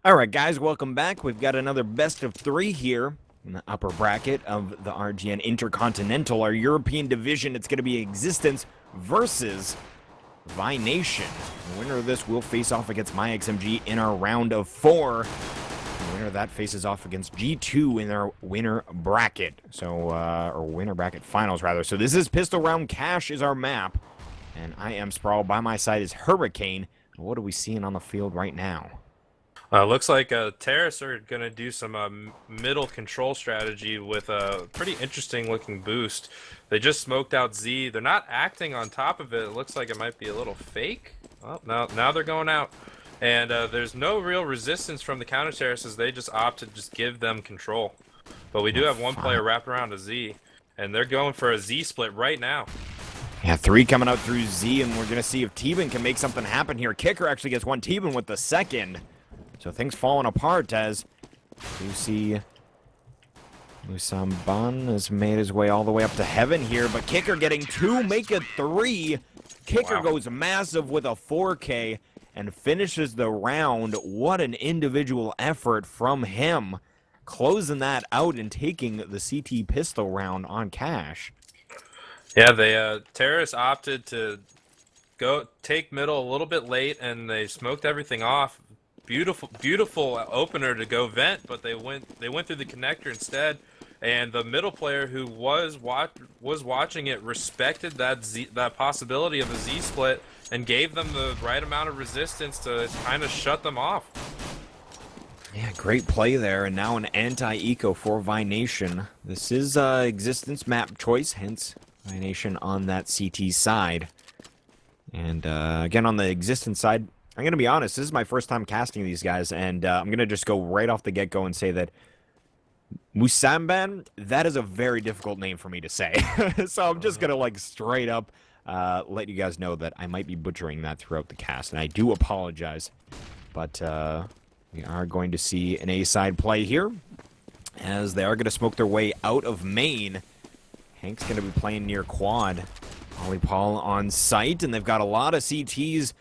All right, guys, welcome back. We've got another best of three here in the upper bracket of the RGN Intercontinental, our European division. It's going to be x6tence versus Vination. The winner of this will face off against MyXMG in our round of 4. The winner of that faces off against G2 in their winner bracket. Or winner bracket finals, rather. So this is Pistol Round. Cash is our map. And I am Sprawl. By my side is Hurricane. What are we seeing on the field right now? Looks like Terrace are going to do some middle control strategy with a pretty interesting looking boost. They just smoked out Z. They're not acting on top of it. It looks like it might be a little fake. Well, now they're going out. And there's no real resistance from the counter terraces. They just opt to just give them control. But we do have one player wrapped around a Z. And they're going for a Z split right now. Yeah, 3 coming out through Z, and we're going to see if T-Bin can make something happen here. Kicker actually gets one T-Bin with the second. So things falling apart as you see Musamban has made his way all the way up to heaven here, but Kicker getting 2, make it 3. Kicker goes massive with a 4K and finishes the round. What an individual effort from him, closing that out and taking the CT pistol round on Cash. Yeah, they Terrace opted to go take middle a little bit late, and they smoked everything off. Beautiful opener to go vent, but they went through the connector instead, and the middle player who was watching it respected that possibility of a Z split and gave them the right amount of resistance to kind of shut them off. Yeah, great play there, and now an anti-eco for Vination. This is x6tence map choice, hence Vination on that CT side. And again, on the x6tence side, I'm going to be honest, this is my first time casting these guys, and I'm going to just go right off the get-go and say that Musamban, that is a very difficult name for me to say. So I'm just going to, like, straight up let you guys know that I might be butchering that throughout the cast, and I do apologize. But we are going to see an A-side play here, as they are going to smoke their way out of main. Hank's going to be playing near quad. Ollie Paul on site, and they've got a lot of CTs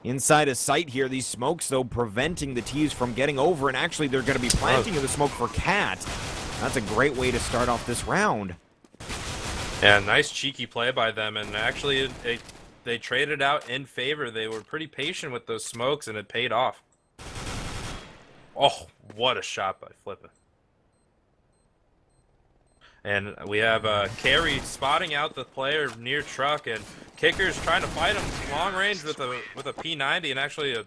inside of sight here. These smokes, though, preventing the T's from getting over, and actually they're going to be planting in the smoke for Cat. That's a great way to start off this round. Yeah, nice cheeky play by them, and actually they traded out in favor. They were pretty patient with those smokes, and it paid off. Oh, what a shot by Flippin'. And we have Carey spotting out the player near truck, and Kicker's trying to fight him long range with a P90, and actually a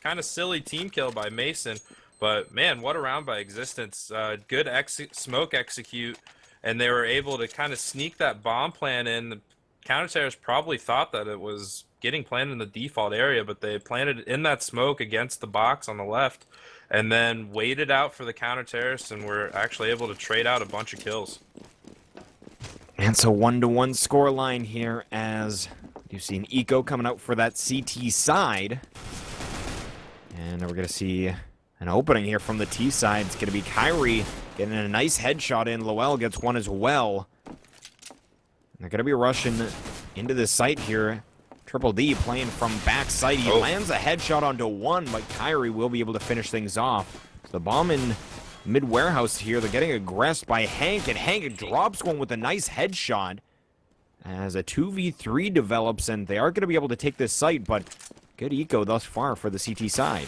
kind of silly team kill by Mason. But man, what a round by x6tence. Good smoke execute, and they were able to kind of sneak that bomb plan in. The counter-terrorists probably thought that it was getting planted in the default area, but they planted it in that smoke against the box on the left, and then waited out for the counter-terrorists, and were actually able to trade out a bunch of kills. And it's a 1-to-1 score line here, as you see an eco coming out for that CT side. And we're going to see an opening here from the T side. It's going to be Kyrie getting a nice headshot in. Lowell gets one as well. They're going to be rushing into the site here. Triple D playing from backside. He lands a headshot onto one, but Kyrie will be able to finish things off. The bomb in mid-warehouse here. They're getting aggressed by Hank, and Hank drops one with a nice headshot as a 2v3 develops, and they are going to be able to take this site, but good eco thus far for the CT side.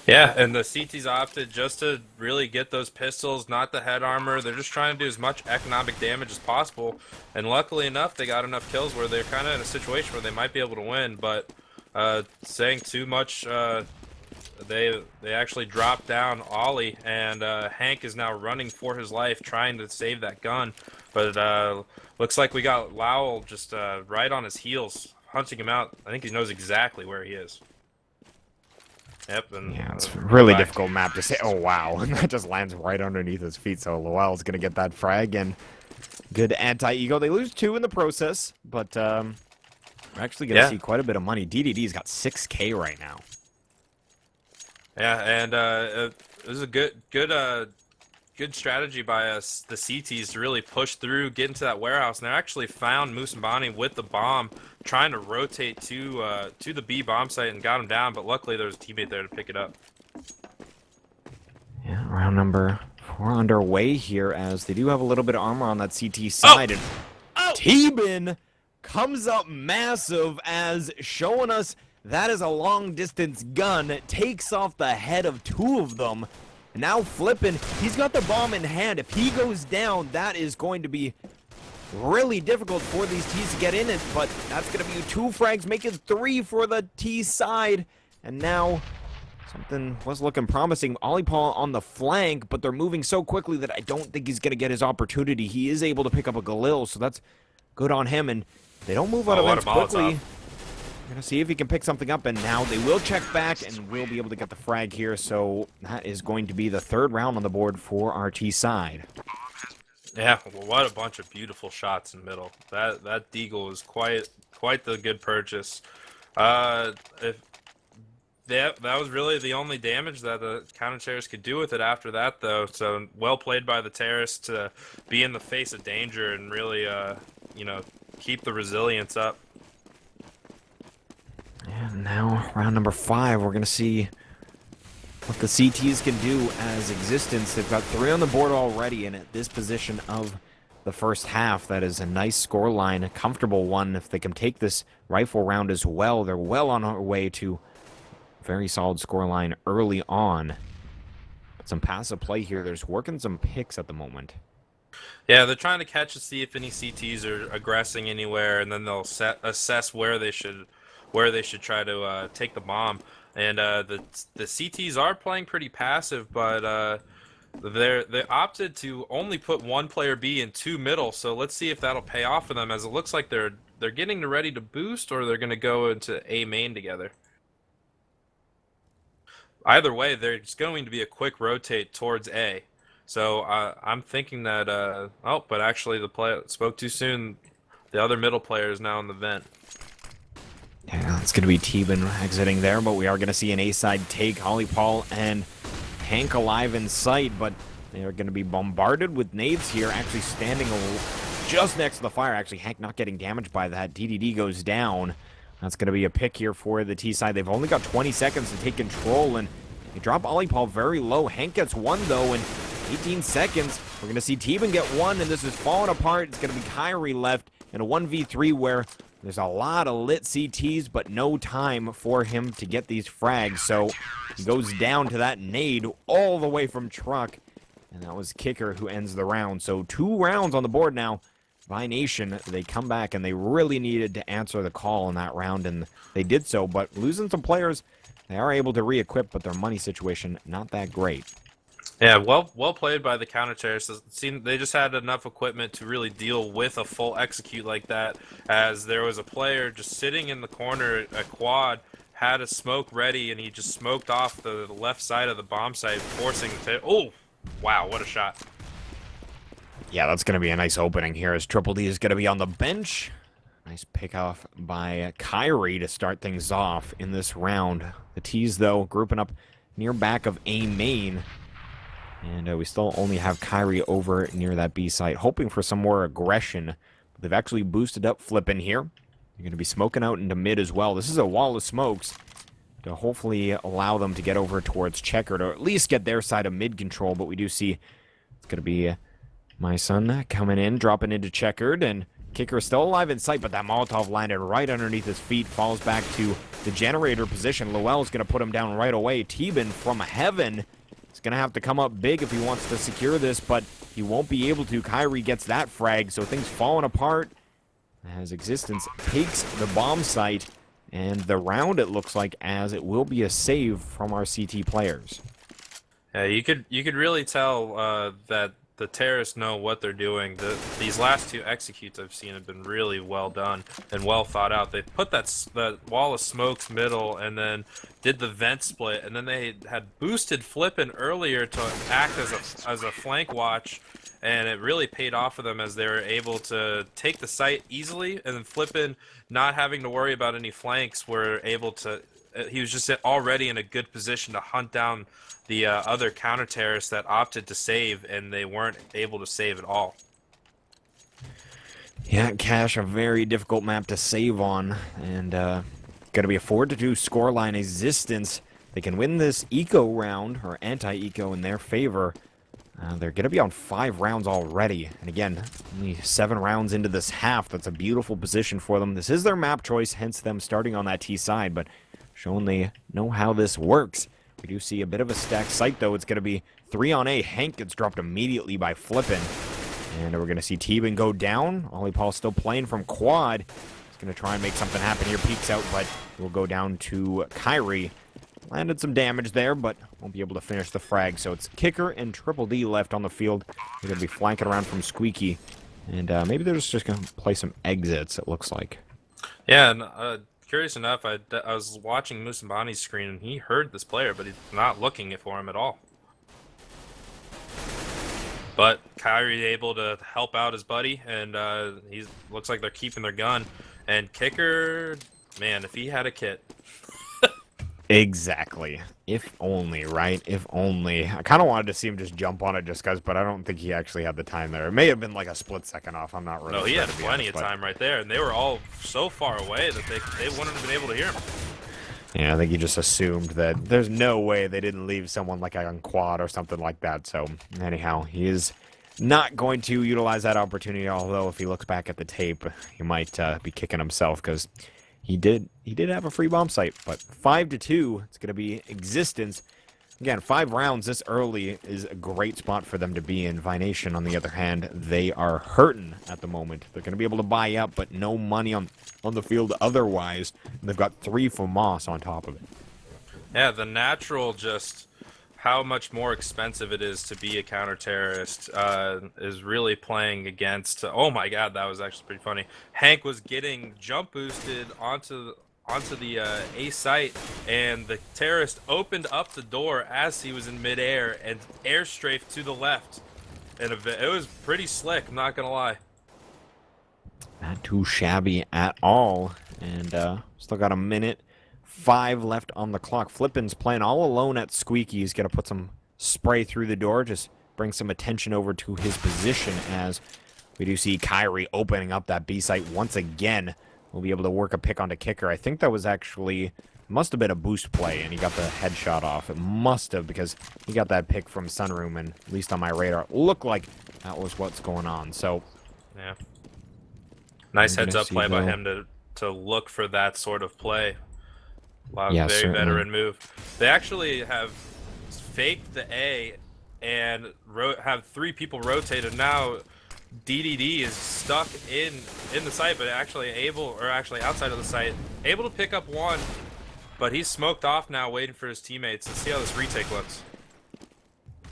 Yeah, and the CTs opted just to really get those pistols, not the head armor. They're just trying to do as much economic damage as possible. And luckily enough, they got enough kills where they're kind of in a situation where they might be able to win. But saying too much, they actually dropped down Ollie, and Hank is now running for his life, trying to save that gun. But looks like we got Lowell just right on his heels, hunting him out. I think he knows exactly where he is. Yep, and yeah, it's a really difficult map to say. Oh, wow. And that just lands right underneath his feet, so Lowell's going to get that frag, and good anti-ego. They lose 2 in the process, but we're actually going to see quite a bit of money. DDD's got 6K right now. Yeah, and it was a good strategy by us, the CTs, to really push through, get into that warehouse, and they actually found Musambani with the bomb, trying to rotate to the B bomb site and got him down, but luckily there was a teammate there to pick it up. Round number 4 underway here as they do have a little bit of armor on that CT side. And T-Bin comes up massive as showing us that is a long-distance gun. Takes off the head of 2 of them. And now flipping, he's got the bomb in hand. If he goes down, that is going to be really difficult for these T's to get in it. But that's going to be 2 frags, making 3 for the T side. And now something was looking promising. Olipal on the flank, but they're moving so quickly that I don't think he's going to get his opportunity. He is able to pick up a Galil, so that's good on him. And they don't move out of vents quickly. We're going to see if he can pick something up, and now they will check back and will be able to get the frag here. So that is going to be the 3rd round on the board for our T side. Yeah, well, what a bunch of beautiful shots in middle. That Deagle is quite the good purchase. If that was really the only damage that the counter terrorist could do with it after that, though. So well played by the terrorist to be in the face of danger and really, keep the resilience up. And now, round number 5, we're going to see what the CTs can do as existence. They've got 3 on the board already, and at this position of the first half, that is a nice score line, a comfortable one. If they can take this rifle round as well, they're well on our way to a very solid score line early on. But some passive play here. There's working some picks at the moment. Yeah, they're trying to catch to see if any CTs are aggressing anywhere, and then they'll assess where they should try to take the bomb. And the CTs are playing pretty passive, but they opted to only put 1 player B in 2 middle. So let's see if that'll pay off for them, as it looks like they're getting ready to boost, or they're going to go into A main together. Either way, there's going to be a quick rotate towards A. So I'm thinking that but actually the player spoke too soon. The other middle player is now in the vent. Yeah, it's going to be T-Bin exiting there, but we are going to see an A-side take. Olipal and Hank alive in sight, but they are going to be bombarded with nades here, actually standing just next to the fire. Actually, Hank not getting damaged by that. DDD goes down. That's going to be a pick here for the T side. They've only got 20 seconds to take control, and they drop Olipal very low. Hank gets 1, though, in 18 seconds. We're going to see T-Bin get 1, and this is falling apart. It's going to be Kyrie left in a 1v3 where there's a lot of lit CTs, but no time for him to get these frags. So he goes down to that nade all the way from truck. And that was Kicker who ends the round. So 2 rounds on the board now. Vination, they come back, and they really needed to answer the call in that round, and they did so. But losing some players, they are able to re-equip, but their money situation not that great. Yeah, well played by the counter terrorists. They just had enough equipment to really deal with a full execute like that, as there was a player just sitting in the corner, a quad, had a smoke ready, and he just smoked off the left side of the bomb site, forcing the... Oh, wow, what a shot. Yeah, that's going to be a nice opening here, as Triple D is going to be on the bench. Nice pickoff by Kyrie to start things off in this round. The T's, though, grouping up near back of A main. And we still only have Kyrie over near that B site, hoping for some more aggression. But they've actually boosted up Flippin' here. They're going to be smoking out into mid as well. This is a wall of smokes to hopefully allow them to get over towards Checkered, or at least get their side of mid control. But we do see it's going to be my son coming in, dropping into Checkered, and Kicker is still alive in sight, but that Molotov landed right underneath his feet, falls back to the generator position. Lowell's going to put him down right away. T-Bin from heaven is going to have to come up big if he wants to secure this, but he won't be able to. Kyrie gets that frag, so things falling apart as Existence takes the bomb site, and the round, it looks like, as it will be a save from our CT players. Yeah, you could really tell that the terrorists know what they're doing. These last 2 executes I've seen have been really well done and well thought out. They put that wall of smokes middle, and then did the vent split, and then they had boosted Flippin' earlier to act as a flank watch, and it really paid off for them, as they were able to take the site easily, and then Flippin', not having to worry about any flanks, were able to... He was just already in a good position to hunt down the other counter-terrorists that opted to save, and they weren't able to save at all. Yeah, Cash, a very difficult map to save on, and going to be a 4-2 scoreline. Existence they can win this eco round, or anti-eco in their favor, they're going to be on 5 rounds already. And again, only 7 rounds into this half. That's a beautiful position for them. This is their map choice, hence them starting on that T side, but showing they know how this works. We do see a bit of a stacked site, though. It's going to be 3 on A. Hank gets dropped immediately by Flippin. And we're going to see Teban go down. Ollie Paul still playing from quad. He's going to try and make something happen here. Peeks out, but will go down to Kyrie. Landed some damage there, but won't be able to finish the frag. So it's Kicker and Triple D left on the field. They're going to be flanking around from Squeaky. And maybe they're just going to play some exits, it looks like. Yeah, and curious enough, I was watching Musambani's screen, and he heard this player, but he's not looking for him at all. But Kyrie able to help out his buddy, and he looks like they're keeping their gun. And Kicker, man, if he had a kit. Exactly. If only, right? If only. I kind of wanted to see him just jump on it just because, but I don't think he actually had the time there. It may have been like a split second off. I'm not really sure. No, he had plenty honest, of time right there, and they were all so far away that they wouldn't have been able to hear him. Yeah, I think he just assumed that there's no way they didn't leave someone like on quad or something like that. So anyhow, he is not going to utilize that opportunity, although if he looks back at the tape, he might be kicking himself because he did have a free bomb site. But 5-2, it's going to be existence. Again, 5 rounds this early is a great spot for them to be in. Vination, on the other hand, they are hurting at the moment. They're going to be able to buy up, but no money on the field otherwise. And they've got 3 for Moss on top of it. Yeah, the natural just how much more expensive it is to be a counter-terrorist is really playing against... Oh my god, that was actually pretty funny. Hank was getting jump boosted onto the A site, and the terrorist opened up the door as he was in midair and airstrafed to the left. And it was pretty slick, I'm not gonna lie. Not too shabby at all. And still got a minute 5 left on the clock. Flippin's playing all alone at Squeaky. He's going to put some spray through the door, just bring some attention over to his position as we do see Kyrie opening up that B site once again. We'll be able to work a pick onto Kicker. I think that was actually, must have been a boost play, and he got the headshot off. It must have, because he got that pick from Sunroom, and at least on my radar, it looked like that was what's going on. So, yeah, nice heads up play by him to look for that sort of play. Wow, yeah, very veteran move. They actually have faked the A and have 3 people rotated. Now DDD is stuck in the site, but actually outside of the site, able to pick up 1, but he's smoked off now, waiting for his teammates. Let's see how this retake looks.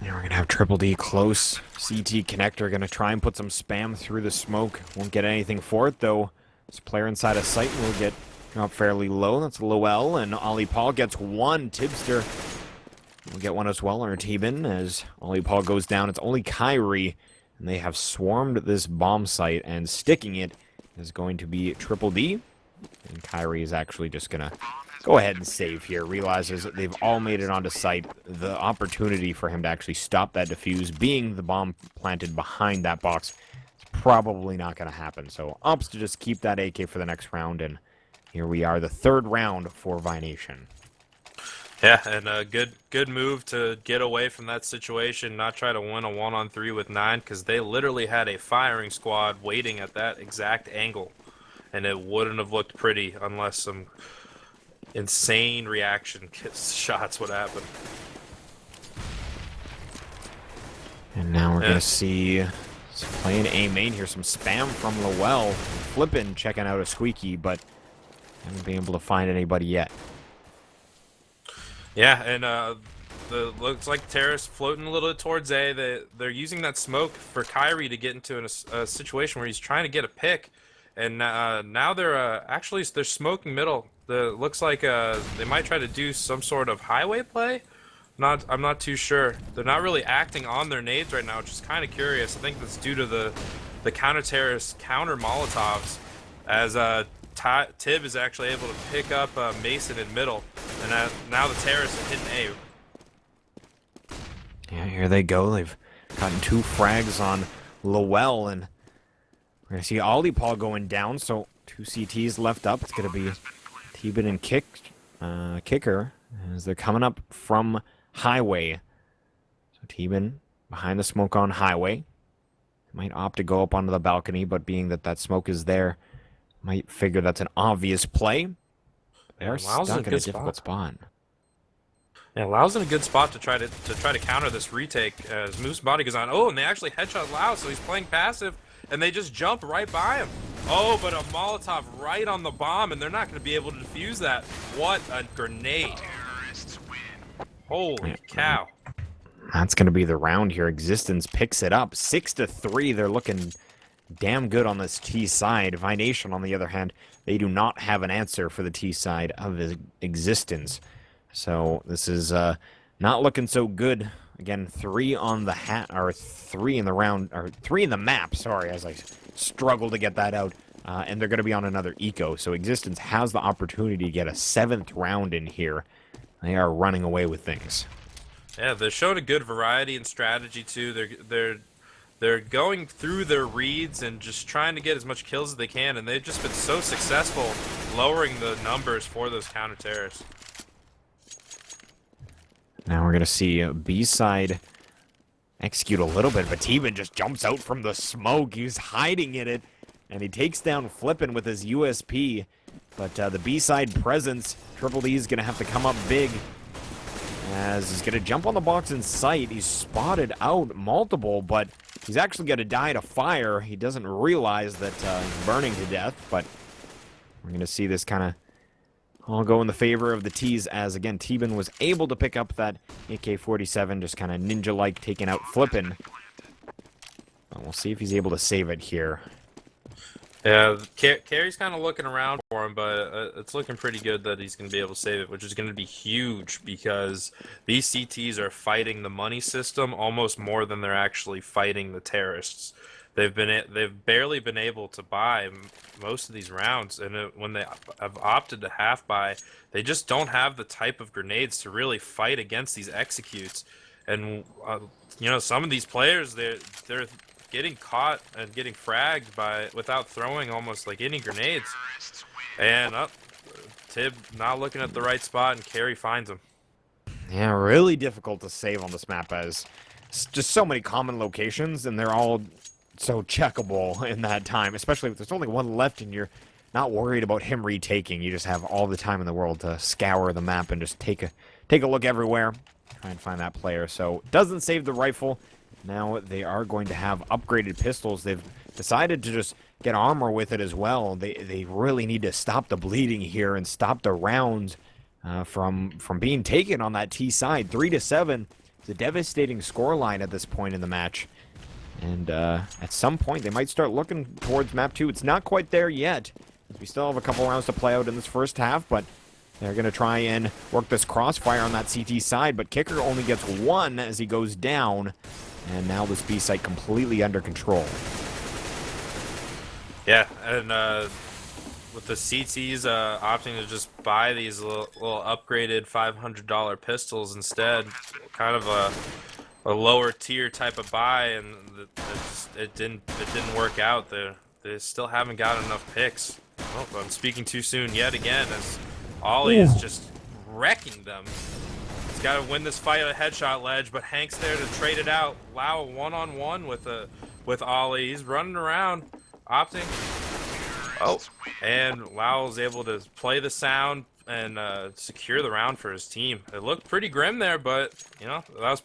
Yeah, we're gonna have Triple D close. CT connector gonna try and put some spam through the smoke. Won't get anything for it though. This player inside a site will get up fairly low. That's Lowell, and Ollie Paul gets 1. Tibster will get 1 as well, or Teban, as Ollie Paul goes down. It's only Kyrie, and they have swarmed this bomb site, and sticking it is going to be Triple D. And Kyrie is actually just going to go ahead and save here. Realizes that they've all made it onto site. The opportunity for him to actually stop that defuse, being the bomb planted behind that box, is probably not going to happen. So opts to just keep that AK for the next round, and here we are, the 3rd round for Vination. Yeah, and a good move to get away from that situation, not try to win a 1-on-3 with 9, because they literally had a firing squad waiting at that exact angle, and it wouldn't have looked pretty unless some insane reaction shots would happen. And now we're going to see, playing A main here, some spam from Lowell. Flippin' checking out a Squeaky, but haven't been able to find anybody yet. Yeah, and looks like terrorists floating a little bit towards A. They're using that smoke for Kyrie to get into a situation where he's trying to get a pick, and now they're smoking middle. Looks like they might try to do some sort of highway play. I'm not too sure. They're not really acting on their nades right now, which is kind of curious. I think that's due to the counter-terrorist counter Molotovs, as Tib is actually able to pick up Mason in middle, and now the terrorists are hitting A. Yeah, here they go. They've gotten 2 frags on Lowell, and we're going to see Ollie Paul going down, so 2 CTs left up. It's going to be Teban and Kicker. as they're coming up from highway. So T-Ben behind the smoke on highway. Might opt to go up onto the balcony, but being that that smoke is there, might figure that's an obvious play. They are Lau's stuck in a difficult spot. Yeah, Lau's in a good spot to try to counter this retake as Moose body goes on. Oh, and they actually headshot Lau, so he's playing passive, and they just jump right by him. Oh, but a Molotov right on the bomb, and they're not going to be able to defuse that. What a grenade! Holy cow! That's going to be the round here. X6tence picks it up, 6-3. They're looking damn good on this T side. Vination, on the other hand, they do not have an answer for the T side of X6tence. So this is not looking so good. Again, 3 on the hat, or 3 in the round, or 3 in the map. Sorry, as I struggle to get that out. And they're going to be on another eco. So X6tence has the opportunity to get a 7th round in here. They are running away with things. Yeah, they're showing a good variety and strategy too. They're going through their reads and just trying to get as much kills as they can, and they've just been so successful lowering the numbers for those counter terrorists. Now we're going to see B side execute a little bit, but T-Ben just jumps out from the smoke. He's hiding in it, and he takes down Flippin' with his USP. But the B side presence, Triple D is going to have to come up big, as he's going to jump on the box in sight. He's spotted out multiple, but he's actually going to die to fire. He doesn't realize that he's burning to death, but we're going to see this kind of all go in the favor of the T's, as, again, T-Ben was able to pick up that AK-47, just kind of ninja-like taking out Flippin'. We'll see if he's able to save it here. Yeah, Carey's kind of looking around for him, but it's looking pretty good that he's going to be able to save it, which is going to be huge because these CTs are fighting the money system almost more than they're actually fighting the terrorists. They've barely been able to buy most of these rounds, and when they have opted to half buy, they just don't have the type of grenades to really fight against these executes. And you know, some of these players, they're getting caught and getting fragged without throwing almost like any grenades. And Tib not looking at the right spot, and Carey finds him. Yeah, really difficult to save on this map, as it's just so many common locations, and they're all so checkable in that time, especially if there's only one left and you're not worried about him retaking. You just have all the time in the world to scour the map and just take a look everywhere, try and find that player. So doesn't save the rifle. Now they are going to have upgraded pistols. They've decided to just get armor with it as well. They really need to stop the bleeding here and stop the rounds from being taken on that T side. 3-7. It's a devastating scoreline at this point in the match. And at some point, they might start looking towards map 2. It's not quite there yet, as we still have a couple rounds to play out in this first half, but they're going to try and work this crossfire on that CT side, but Kicker only gets 1 as he goes down, and now this B site completely under control. Yeah, and with the CTs opting to just buy these little upgraded $500 pistols instead, kind of a lower tier type of buy, and it didn't work out. They still haven't got enough picks. Oh, I'm speaking too soon yet again, as Ollie is just wrecking them. He's got to win this fight at a headshot ledge, but Hank's there to trade it out. Lau one-on-one with Ollie. He's running around, opting. Oh, and Lau is able to play the sound and secure the round for his team. It looked pretty grim there, but you know, that was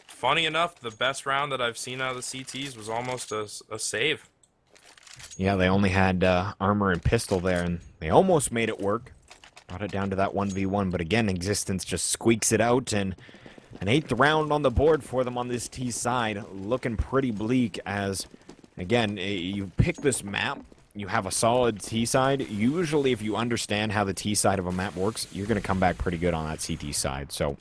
funny enough, the best round that I've seen out of the CTs was almost a save. Yeah, they only had armor and pistol there, and they almost made it work. Brought it down to that 1v1, but again, X6tence just squeaks it out, and an 8th round on the board for them on this T side. Looking pretty bleak, as, again, you pick this map, you have a solid T side. Usually, if you understand how the T side of a map works, you're going to come back pretty good on that CT side. So,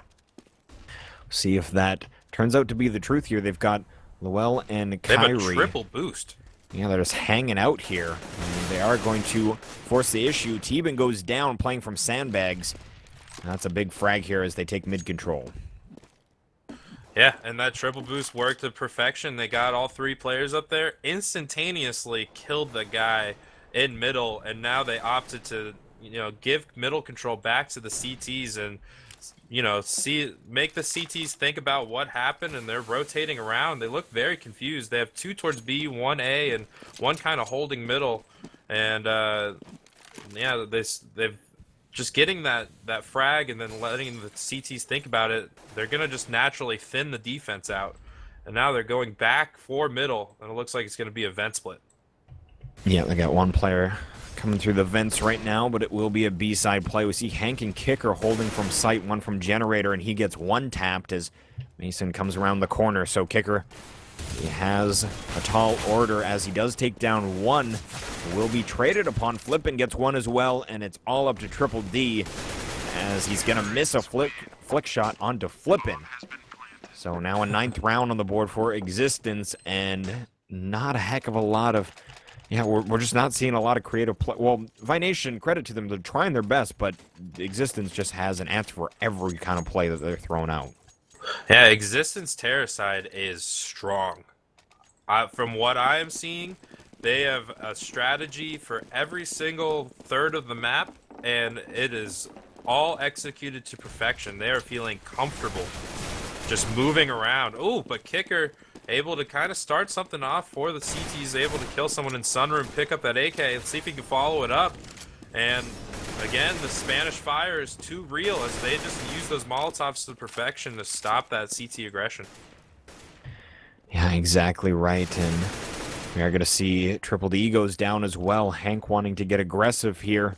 see if that turns out to be the truth here. They've got Lowell and Kyrie. They have a triple boost. Yeah, they're just hanging out here. And they are going to force the issue. T-Ben goes down playing from sandbags. That's a big frag here as they take mid-control. Yeah, and that triple boost worked to perfection. They got all 3 players up there, instantaneously killed the guy in middle, and now they opted to, you know, give middle control back to the CTs, and you know, make the CTs think about what happened, and they're rotating around. They look very confused. They have two towards B, one A, and one kind of holding middle. And yeah, they've just getting that frag and then letting the CTs think about it. They're gonna just naturally thin the defense out. And now they're going back for middle, and it looks like it's gonna be a vent split. Yeah, they got one player coming through the vents right now, but it will be a B-side play. We see Hank and Kicker holding from sight, one from Generator, and he gets one tapped as Mason comes around the corner. So Kicker, he has a tall order as he does take down one. Will be traded upon. Flippin gets one as well, and it's all up to Triple D as he's going to miss a flick shot onto Flippin. So now a 9th round on the board for x6tence, and not a heck of a lot of... Yeah, we're just not seeing a lot of creative play. Well, Vination, credit to them, they're trying their best, but x6tence just has an answer for every kind of play that they're throwing out. Yeah, x6tence terror side is strong. From what I am seeing, they have a strategy for every single third of the map, and it is all executed to perfection. They are feeling comfortable just moving around. Oh, but Kicker... able to kind of start something off for the CTs, able to kill someone in Sunroom, pick up that AK, and see if he can follow it up. And again, the Spanish fire is too real as they just use those Molotovs to perfection to stop that CT aggression. Yeah, exactly right. And we are going to see Triple D goes down as well. Hank wanting to get aggressive here,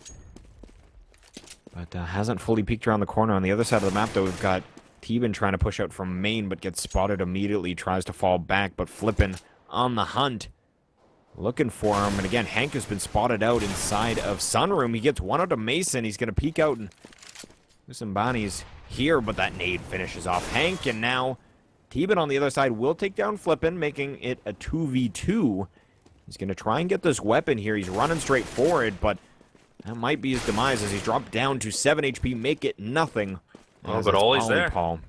but hasn't fully peeked around the corner. On the other side of the map, though, we've got T-Bin trying to push out from main, but gets spotted immediately, tries to fall back, but Flippin on the hunt, looking for him. And again, Hank has been spotted out inside of Sunroom. He gets one out of Mason. He's going to peek out and do some bounties here, but that nade finishes off Hank, and now T-Bin on the other side will take down Flippin, making it a 2v2. He's going to try and get this weapon here. He's running straight for it, but that might be his demise as he's dropped down to 7 HP, make it nothing. Oh, but Ollie's there. Paul.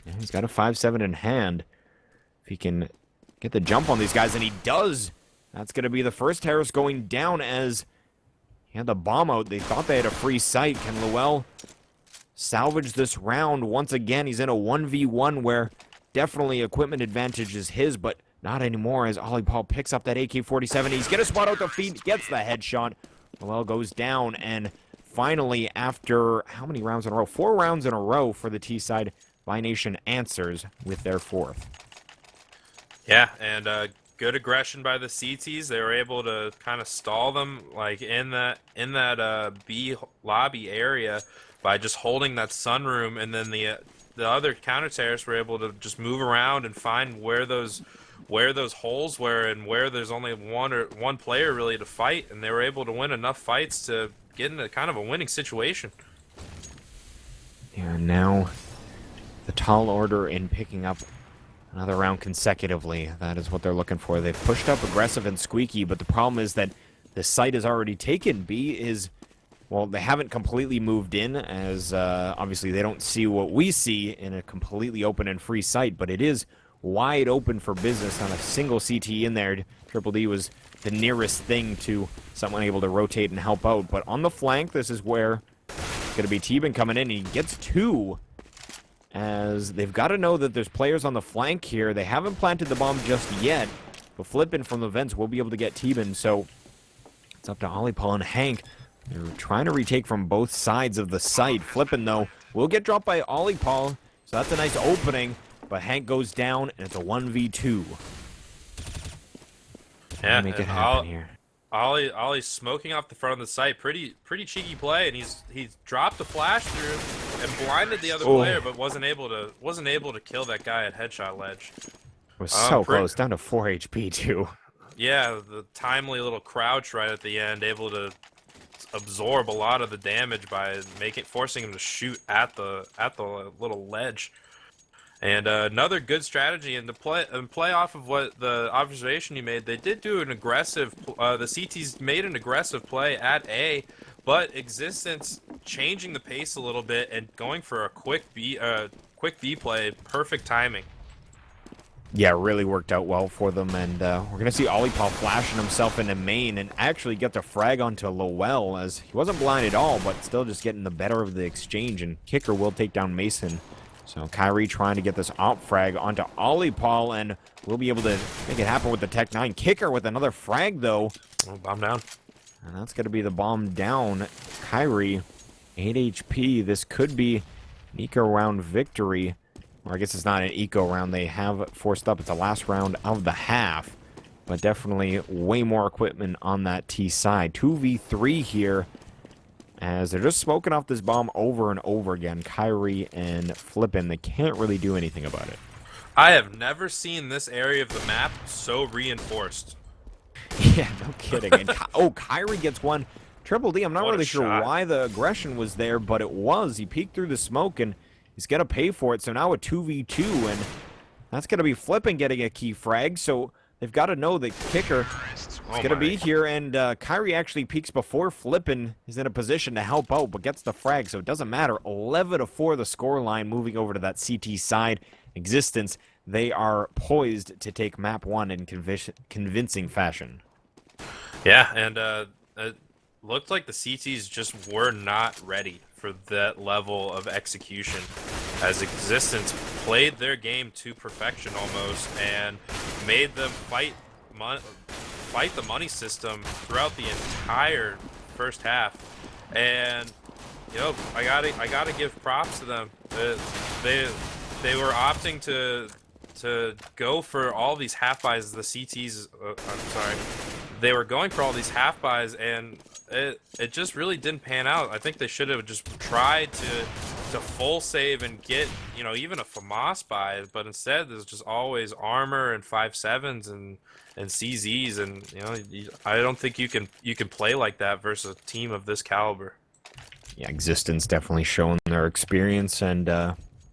Yeah, he's got a 5-7 in hand. If he can get the jump on these guys, and he does. That's going to be the first terrorist going down as he had the bomb out. They thought they had a free sight. Can Luell salvage this round? Once again, he's in a 1v1 where definitely equipment advantage is his, but not anymore as Ollie Paul picks up that AK-47. He's going to spot out the feet, gets the headshot. Luell goes down, and finally, after how many rounds in a row? 4 rounds in a row for the T side. Vination answers with their 4th. Yeah, and good aggression by the CTs. They were able to kind of stall them, like in that B lobby area, by just holding that Sunroom, and then the other counter terrorists were able to just move around and find where those holes were and where there's only one player really to fight, and they were able to win enough fights to get into kind of a winning situation. Yeah, now the tall order in picking up another round consecutively. That is what they're looking for. They've pushed up aggressive and squeaky, but the problem is that the site is already taken. B is, well, they haven't completely moved in, as obviously they don't see what we see in a completely open and free site, but it is wide open for business on a single CT in there. Triple D was the nearest thing to someone able to rotate and help out. But on the flank, this is where it's going to be T-Bin coming in. He gets 2, as they've got to know that there's players on the flank here. They haven't planted the bomb just yet, but Flippin from the vents will be able to get T-Bin. So it's up to Ollie Paul and Hank. They're trying to retake from both sides of the site. Flippin, though, will get dropped by Ollie Paul. So that's a nice opening, but Hank goes down, and it's a 1v2. Yeah, make it happen here. Ollie's smoking off the front of the site. Pretty cheeky play, and he's dropped a flash through and blinded the other player, but wasn't able to kill that guy at headshot ledge. It was so close, down to 4 HP too. Yeah, the timely little crouch right at the end, able to absorb a lot of the damage by forcing him to shoot at the little ledge. And another good strategy, and to play off of what the observation you made, they did do an aggressive. The CTs made an aggressive play at A, but x6tence changing the pace a little bit and going for a quick B play, perfect timing. Yeah, really worked out well for them, and we're going to see Olipop flashing himself into main and actually get the frag onto Lowell, as he wasn't blind at all, but still just getting the better of the exchange, and Kicker will take down Mason. So Kyrie trying to get this op frag onto Olipop, and we'll be able to make it happen with the Tech 9. Kicker with another frag, though. Oh, bomb down. And that's going to be the bomb down. Kyrie, 8 HP. This could be an eco round victory. Or I guess it's not an eco round. They have forced up. It's the last round of the half. But definitely way more equipment on that T side. 2v3 here. As they're just smoking off this bomb over and over again. Kyrie and Flippin', they can't really do anything about it. I have never seen this area of the map so reinforced. Yeah, no kidding. And Kyrie gets one. Triple D, I'm not really sure why the aggression was there, but it was. He peeked through the smoke, and he's going to pay for it. So now a 2v2, and that's going to be Flippin' getting a key frag. So they've got to know that Kicker is going to be here, and Kyrie actually peeks before Flippin' is in a position to help out, but gets the frag, so it doesn't matter. 11-4 the scoreline, moving over to that CT side. x6tence, they are poised to take map 1 in convincing fashion. Yeah, and it looked like the CTs just were not ready for that level of execution, as x6tence played their game to perfection almost and made them fight the money system throughout the entire first half. And you know, I gotta give props to them. They were opting to go for all these half buys. The CTs, I'm sorry, they were going for all these half buys, and it just really didn't pan out. I think they should have just tried to full save and get, you know, even a FAMAS buy, but instead there's just always armor and 5.7s and CZs, and you know, I don't think you can play like that versus a team of this caliber. Yeah, x6tence definitely showing their experience, and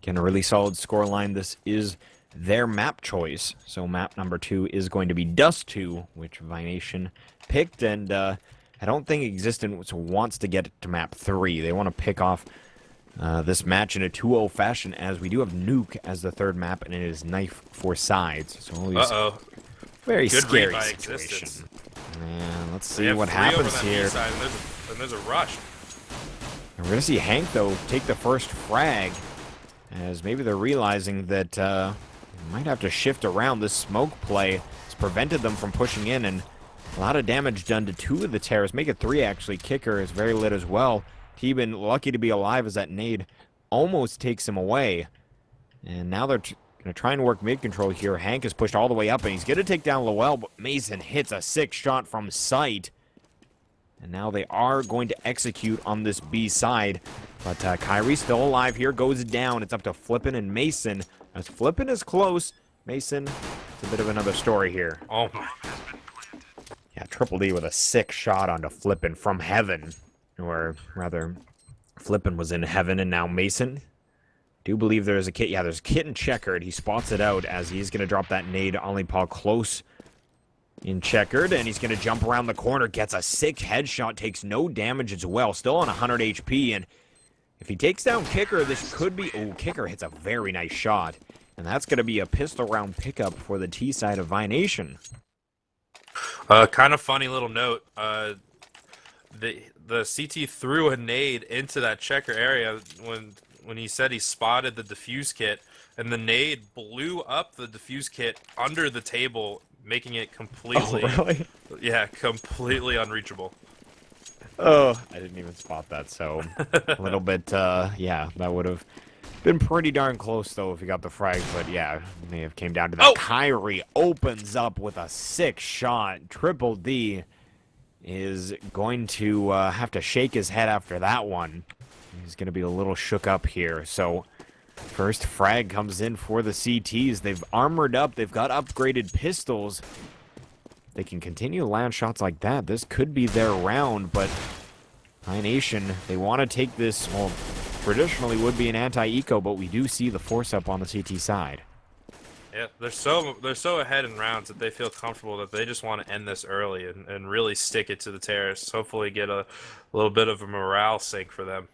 getting a really solid scoreline. This is their map choice. So map number 2 is going to be Dust 2, which Vination picked, and I don't think x6tence wants to get to map 3. They want to pick off this match in a 2-0 fashion, as we do have Nuke as the third map, and it is Knife for sides. So always very good scary by situation. x6tence. And let's see what happens here. And there's a rush. And we're going to see Hank, though, take the first frag, as maybe they're realizing that they might have to shift around. This smoke play has prevented them from pushing in, and a lot of damage done to 2 of the terrorists. Make it 3, actually. Kicker is very lit as well. Teebin, lucky to be alive, as that nade almost takes him away. And now they're going to try and work mid-control here. Hank is pushed all the way up, and he's going to take down Lowell, but Mason hits a 6 shot from sight. And now they are going to execute on this B side. But Kyrie still alive here, goes down. It's up to Flippin' and Mason. As Flippin' is close, Mason, it's a bit of another story here. Oh my. Yeah, Triple D with a 6 shot onto Flippin' from heaven. Or rather, Flippin' was in heaven, and now Mason. Do believe there's a kit. Yeah, there's a kit in checkered. He spots it out as he's going to drop that nade. Olipop close in checkered, and he's going to jump around the corner, gets a 6 headshot, takes no damage as well, still on 100 HP, and if he takes down Kicker, this could be... Oh, Kicker hits a very nice shot, and that's going to be a pistol round pickup for the T side of Vination. Kind of funny little note, the CT threw a nade into that checker area when he said he spotted the defuse kit, and the nade blew up the defuse kit under the table, making it completely, really? Yeah, completely unreachable. Oh, I didn't even spot that, so a little bit, yeah, that would have been pretty darn close, though, if he got the frag, but yeah, may have came down to that. Oh! Kyrie opens up with a 6 shot. Triple D is going to have to shake his head after that one. He's going to be a little shook up here, so... First frag comes in for the CTs. They've armored up. They've got upgraded pistols. They can continue to land shots like that. This could be their round, but Vination, they want to take this, well, traditionally would be an anti-eco, but we do see the force up on the CT side. Yeah, they're so ahead in rounds that they feel comfortable that they just want to end this early and really stick it to the terrorists. Hopefully get a little bit of a morale sink for them.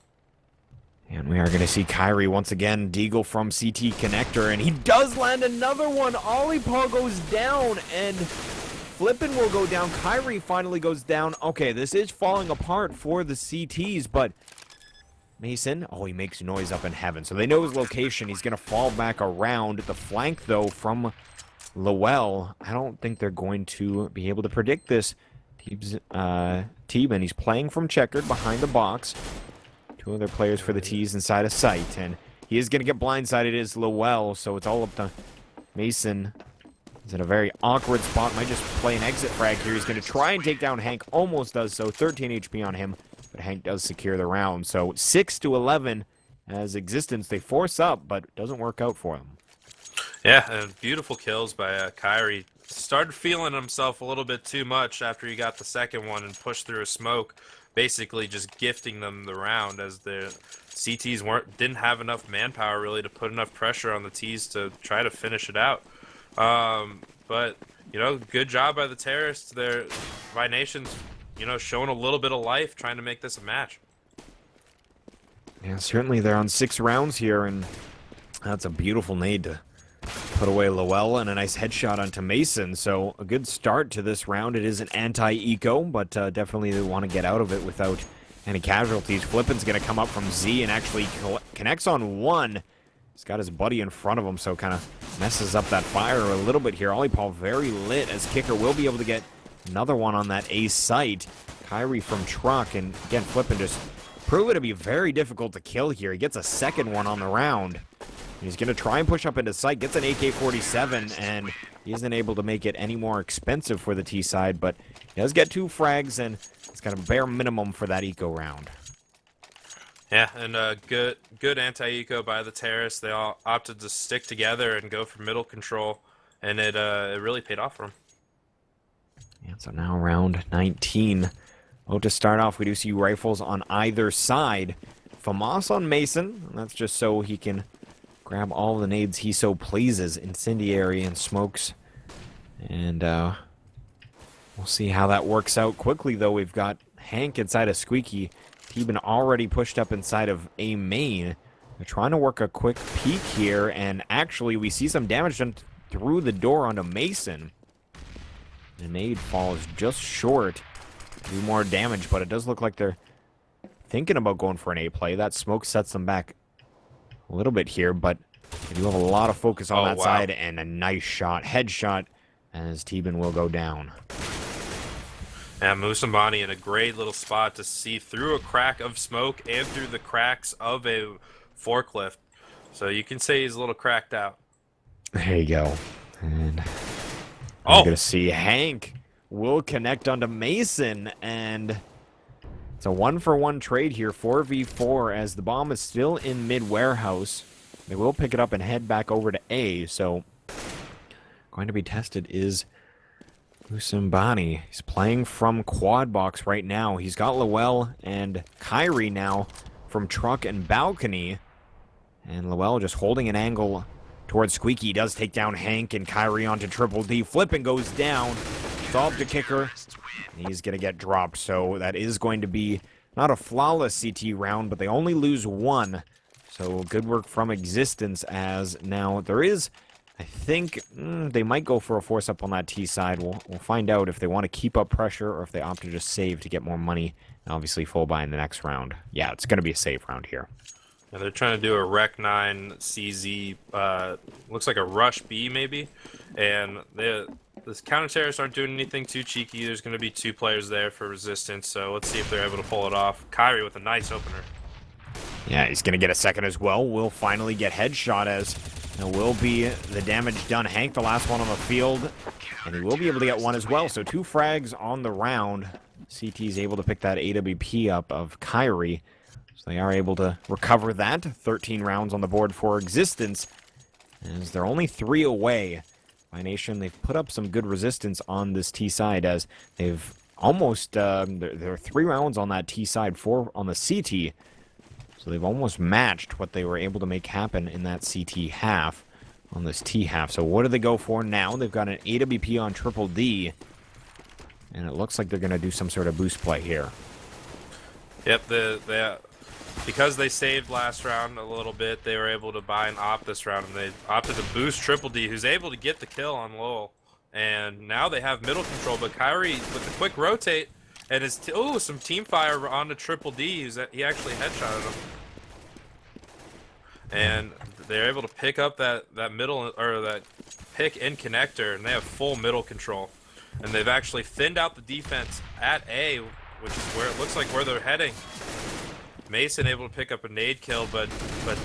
And we are going to see Kyrie once again deagle from CT connector, and he does land another one. Olipal goes down, and Flippin will go down. Kyrie finally goes down. Okay, this is falling apart for the CTs, but Mason, oh, he makes noise up in heaven. So they know his location. He's going to fall back around the flank, though, from Lowell. I don't think they're going to be able to predict this. Teeben, he's playing from checkered behind the box. Two other players for the T's inside of sight, and he is going to get blindsided as Lowell, so it's all up to Mason. He's in a very awkward spot. Might just play an exit frag here. He's going to try and take down Hank. Almost does so. 13 HP on him, but Hank does secure the round. So 6-11 as Existence. They force up, but it doesn't work out for them. Yeah, and beautiful kills by Kyrie. Started feeling himself a little bit too much after he got the second one and pushed through a smoke, basically just gifting them the round as the CTs didn't have enough manpower really to put enough pressure on the T's to try to finish it out. But you know, good job by the terrorists. Their Vination's, you know, showing a little bit of life, trying to make this a match. Yeah, certainly they're on 6 rounds here, and that's a beautiful nade to put away Lowell, and a nice headshot onto Mason. So a good start to this round. It is an anti-eco, but definitely they want to get out of it without any casualties. Flippin's going to come up from Z and actually connects on one. He's got his buddy in front of him, so kind of messes up that fire a little bit here. Olipal very lit, as Kicker will be able to get another one on that A site. Kyrie from truck, and again, Flippin just prove it to be very difficult to kill here. He gets a second one on the round. He's going to try and push up into sight, gets an AK-47, and he isn't able to make it any more expensive for the T side, but he does get 2 frags, and it's got a bare minimum for that eco round. Yeah, and good anti-eco by the terrorists. They all opted to stick together and go for middle control, and it really paid off for them. Yeah, so now round 19. Oh, to start off, we do see rifles on either side. FAMAS on Mason, and that's just so he can grab all the nades he so pleases, incendiary and smokes. And we'll see how that works out quickly, though. We've got Hank inside of Squeaky. Teeben already pushed up inside of A main. They're trying to work a quick peek here, and actually we see some damage done through the door onto Mason. The nade falls just short. Do more damage, but it does look like they're thinking about going for an A play. That smoke sets them back a little bit here, but they do have a lot of focus on that side, and a nice shot, headshot, as Teeben will go down. And Musambani in a great little spot to see through a crack of smoke and through the cracks of a forklift. So you can say he's a little cracked out. There you go. And we're going to see Hank will connect onto Mason, and it's a 1-for-1 trade here, 4v4, as the bomb is still in mid-warehouse. They will pick it up and head back over to A, so going to be tested is Musambani. He's playing from quad box right now. He's got Lowell and Kyrie now from truck and balcony, and Lowell just holding an angle towards Squeaky. He does take down Hank and Kyrie onto Triple D. Flippin goes down. Solve the Kicker. He's going to get dropped, so that is going to be not a flawless CT round, but they only lose 1. So good work from Existence, as now there is, I think, they might go for a force-up on that T side. We'll find out if they want to keep up pressure or if they opt to just save to get more money, and obviously full buy in the next round. Yeah, it's going to be a save round here. And they're trying to do a Rec 9 CZ, looks like a Rush B maybe, and the counter-terrorists aren't doing anything too cheeky. There's going to be 2 players there for Resistance, so let's see if they're able to pull it off. Kyrie with a nice opener. Yeah, he's going to get a second as well. Will finally get headshot, as there will be the damage done. Hank, the last one on the field, and he will be able to get 1 as well. So 2 frags on the round. CT is able to pick that AWP up of Kyrie. So they are able to recover that. 13 rounds on the board for Existence, as they're only 3 away. Vination, they've put up some good resistance on this T side, as they've almost, there are 3 rounds on that T side, 4 on the CT. So they've almost matched what they were able to make happen in that CT half on this T half. So what do they go for now? They've got an AWP on Triple D, and it looks like they're going to do some sort of boost play here. Yep, the because they saved last round a little bit, they were able to buy an op this round, and they opted to boost Triple D, who's able to get the kill on Lowell. And now they have middle control, but Kyrie with the quick rotate and his some team fire on the Triple D. He actually headshotted him, and they're able to pick up that middle or that pick in connector, and they have full middle control. And they've actually thinned out the defense at A, which is where it looks like where they're heading. Mason able to pick up a nade kill, but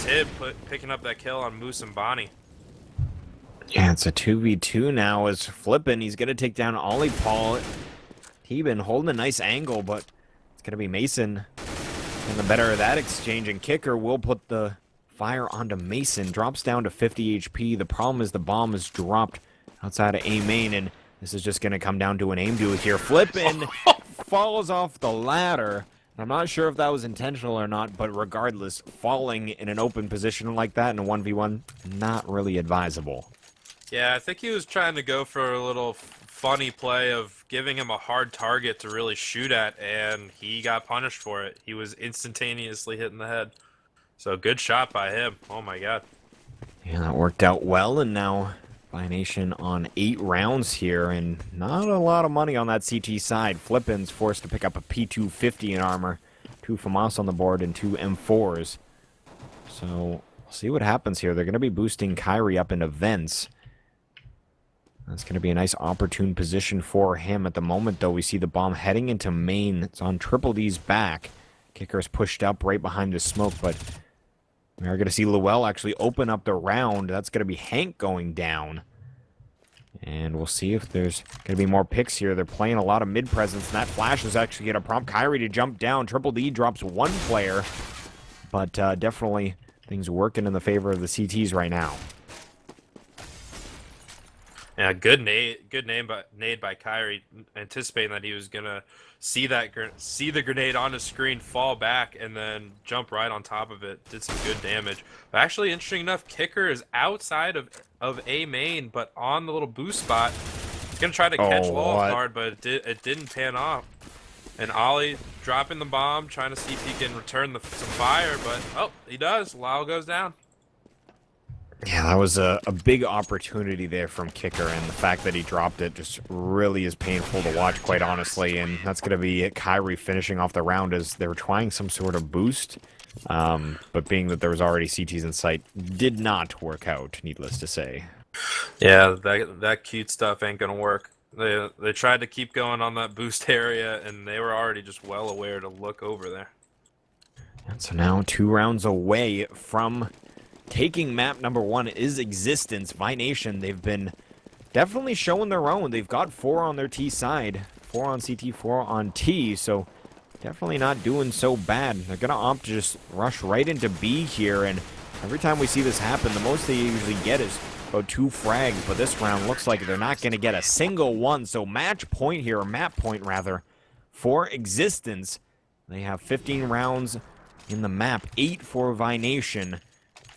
Tib picking up that kill on Moose and Bonnie. Yeah, it's a 2v2 now as Flippin'. He's going to take down Ollie Paul. Teben holding a nice angle, but it's going to be Mason and the better of that exchange. And Kicker will put the fire onto Mason. Drops down to 50 HP. The problem is the bomb is dropped outside of A main, and this is just going to come down to an aim duel here. Flippin' falls off the ladder. I'm not sure if that was intentional or not, but regardless, falling in an open position like that in a 1v1, not really advisable. Yeah, I think he was trying to go for a little funny play of giving him a hard target to really shoot at, and he got punished for it. He was instantaneously hit in the head. So good shot by him. Oh my god. Yeah, that worked out well, and now Vination on 8 rounds here, and not a lot of money on that CT side. Flippin's forced to pick up a P250 in armor, 2 FAMAS on the board, and 2 M4s. So, we'll see what happens here. They're going to be boosting Kyrie up into vents. That's going to be a nice opportune position for him. At the moment, though, we see the bomb heading into main. It's on Triple D's back. Kicker's pushed up right behind the smoke, but we're going to see Lowell actually open up the round. That's going to be Hank going down. And we'll see if there's going to be more picks here. They're playing a lot of mid-presence, and that flash is actually going to prompt Kyrie to jump down. Triple D drops 1 player, but definitely things working in the favor of the CTs right now. Yeah, good nade by Kyrie, anticipating that he was gonna see the grenade on his screen, fall back, and then jump right on top of it. Did some good damage. But actually, interesting enough, Kicker is outside of A main, but on the little boost spot. He's gonna try to catch Lowell hard, but it didn't pan off. And Ollie dropping the bomb, trying to see if he can return some fire, but oh, he does. Lowell goes down. Yeah, that was a big opportunity there from Kicker, and the fact that he dropped it just really is painful to watch, quite honestly. And that's going to be Kyrie finishing off the round as they were trying some sort of boost. But being that there was already CTs in sight, did not work out, needless to say. Yeah, that cute stuff ain't going to work. They tried to keep going on that boost area, and they were already just well aware to look over there. And so now 2 rounds away from taking map number 1 is Existence. Vination, they've been definitely showing their own. They've got 4 on their T side, 4 on CT, 4 on T, so definitely not doing so bad. They're going to opt to just rush right into B here, and every time we see this happen, the most they usually get is about 2 frags, but this round looks like they're not going to get a single one, so match point here, or map point rather, for Existence. They have 15 rounds in the map, 8 for Vination.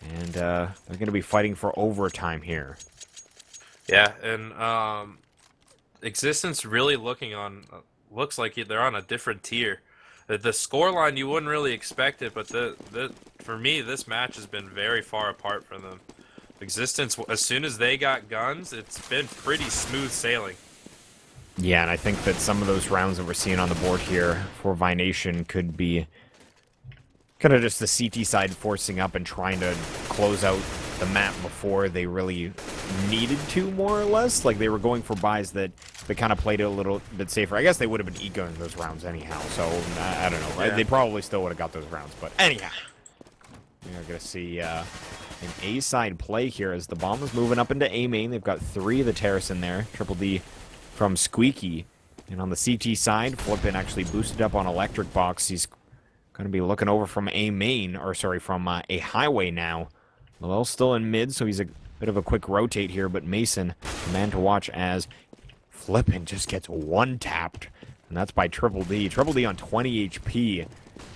And they're going to be fighting for overtime here. Yeah, and Existence really looks like they're on a different tier. The scoreline, you wouldn't really expect it, but for me, this match has been very far apart from them. Existence, as soon as they got guns, it's been pretty smooth sailing. Yeah, and I think that some of those rounds that we're seeing on the board here for Vination could be kind of just the CT side forcing up and trying to close out the map before they really needed to, more or less. Like, they were going for buys that they kind of played it a little bit safer. I guess they would have been ecoing those rounds anyhow, so I don't know. Yeah. They probably still would have got those rounds, but anyhow. We're going to see an A-side play here as the bomb is moving up into A main. They've got 3 of the terrace in there. Triple D from Squeaky. And on the CT side, Flippin actually boosted up on Electric Box. He's going to be looking over from A main, or sorry, from a highway now. Lowell's still in mid, so he's a bit of a quick rotate here, but Mason, the man to watch as Flippin just gets one-tapped, and that's by Triple D. Triple D on 20 HP,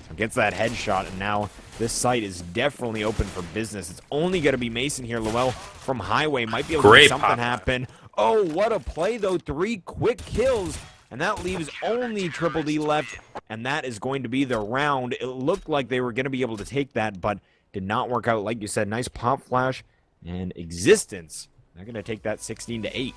so gets that headshot, and now this site is definitely open for business. It's only going to be Mason here. Lowell from highway might be able to make something happen. Oh, what a play, though. 3 quick kills, And that leaves only Triple D left, and that is going to be the round. It looked like they were going to be able to take that, but did not work out. Like you said, nice pop flash and existence. They're going to take that 16-8.